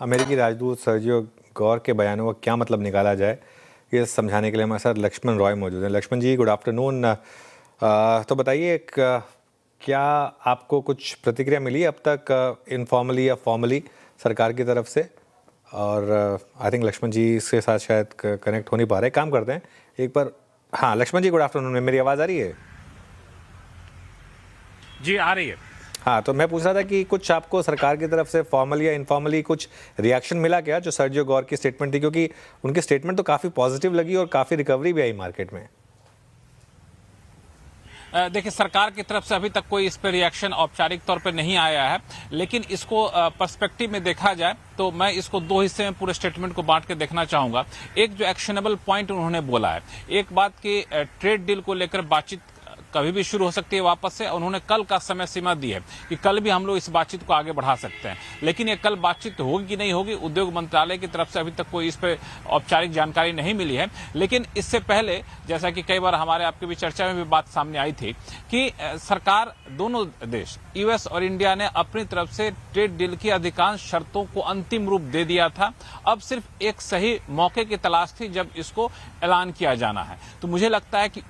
अमेरिकी राजदूत सर्जियो गौर के बयानों का क्या मतलब निकाला जाए, ये समझाने के लिए हमारे साथ लक्ष्मण रॉय मौजूद हैं। लक्ष्मण जी, गुड आफ्टरनून। तो बताइए, क्या आपको कुछ प्रतिक्रिया मिली अब तक, इनफॉर्मली या फॉर्मली, सरकार की तरफ से? और आई थिंक लक्ष्मण जी इसके साथ शायद कनेक्ट हो नहीं पा रहे। काम करते हैं एक बार। हाँ लक्ष्मण जी, गुड आफ्टरनून। मेरी आवाज़ आ रही है? जी आ रही है। हाँ, तो मैं पूछ रहा था कि कुछ आपको सरकार की तरफ से फॉर्मली या इनफॉर्मली कुछ रिएक्शन मिला क्या, जो सर्जियो गौर की स्टेटमेंट थी? क्योंकि उनकी स्टेटमेंट तो काफ़ी पॉजिटिव लगी और काफ़ी रिकवरी भी आई मार्केट में। देखिए, सरकार की तरफ से अभी तक कोई इस पर रिएक्शन औपचारिक तौर पर नहीं आया है, लेकिन इसको पर्सपेक्टिव में देखा जाए तो मैं इसको दो हिस्से में पूरे स्टेटमेंट को बांट के देखना चाहूंगा। एक जो एक्शनेबल पॉइंट उन्होंने बोला है, एक बात की ट्रेड डील को लेकर बातचीत कभी भी शुरू हो सकती है वापस से। उन्होंने कल का समय सीमा दी है कि कल भी हम लोग इस बातचीत को आगे बढ़ा सकते हैं, लेकिन ये कल बातचीत होगी कि नहीं होगी, उद्योग मंत्रालय की तरफ से अभी तक कोई इस पर औपचारिक जानकारी नहीं मिली है। लेकिन इससे पहले, जैसा कि कई बार हमारे आपके भी चर्चा में भी बात सामने आई थी कि सरकार, दोनों देश यूएस और इंडिया ने अपनी तरफ से ट्रेड डील की अधिकांश शर्तों को अंतिम रूप दे दिया था। अब सिर्फ एक सही मौके की तलाश थी जब इसको ऐलान किया जाना है। तो मुझे लगता है कि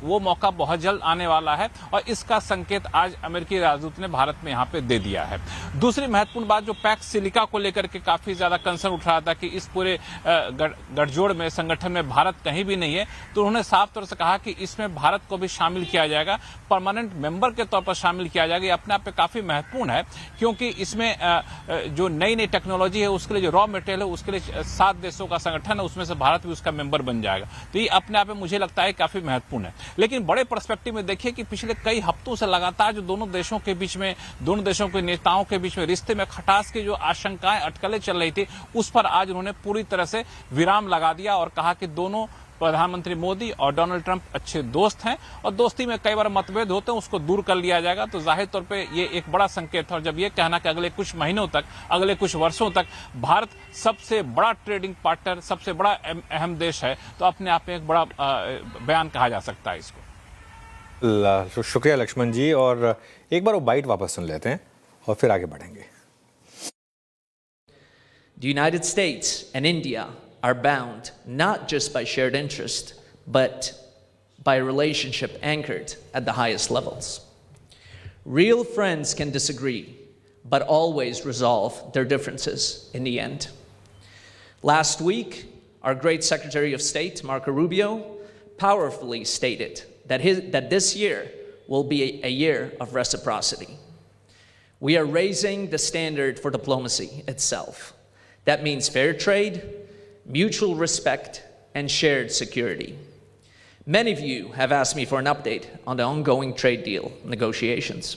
वो मौका बहुत जल्द आने वाला है और इसका संकेत आज अमेरिकी राजदूत ने भारत में यहां पे दे दिया है। दूसरी महत्वपूर्ण बात, जो पैक्स सिलिका को लेकर के काफी ज्यादा कंसर्न उठ रहा था कि इस पूरे गठजोड़ में, संगठन में भारत कहीं भी नहीं है, तो उन्होंने साफ तौर से कहा कि इसमें भारत को भी शामिल किया जाएगा, परमानेंट मेंबर के तौर पर शामिल किया जाएगा। ये अपने आप में काफी महत्वपूर्ण है, क्योंकि इसमें जो नई नई टेक्नोलॉजी है उसके लिए जो रॉ मटेरियल है उसके लिए 7 देशों का संगठन है, उसमें से भारत भी उसका मेंबर बन जाएगा। तो ये अपने आप में मुझे लगता है काफी महत्वपूर्ण है। लेकिन बड़े पर्सपेक्टिव में देखिए कि पिछले कई हफ्तों से लगातार जो दोनों देशों के बीच में, दोनों देशों के नेताओं के बीच में रिश्ते में खटास की जो आशंकाएं, अटकलें चल रही थी, उस पर आज उन्होंने पूरी तरह से विराम लगा दिया और कहा कि दोनों प्रधानमंत्री मोदी और डोनाल्ड ट्रंप अच्छे दोस्त हैं और दोस्ती में कई बार मतभेद होते हैं, उसको दूर कर लिया जाएगा। तो जाहिर तौर पे ये एक बड़ा संकेत है। और जब ये कहना कि अगले कुछ महीनों तक, अगले कुछ वर्षों तक भारत सबसे बड़ा ट्रेडिंग पार्टनर, सबसे बड़ा अहम देश है, तो अपने आप में एक बड़ा बयान कहा जा सकता है इसको। शुक्रिया लक्ष्मण जी। और एक बार वो बाइट वापस सुन लेते हैं और फिर आगे बढ़ेंगे। The United States and India are bound not just by shared interest, but by a relationship anchored at the highest levels. Real friends can disagree, but always resolve their differences in the end. Last week, our great Secretary of State, Marco Rubio, powerfully stated that this year will be a year of reciprocity. We are raising the standard for diplomacy itself. That means fair trade, mutual respect, and shared security. Many of you have asked me for an update on the ongoing trade deal negotiations.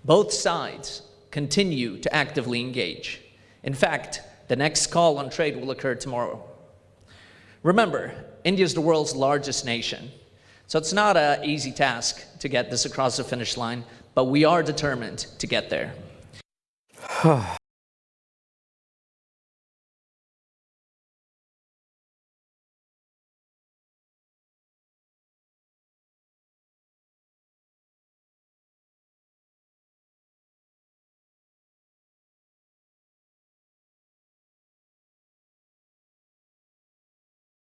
Both sides continue to actively engage. In fact, the next call on trade will occur tomorrow. Remember, India is the world's largest nation, so it's not an easy task to get this across the finish line, but we are determined to get there.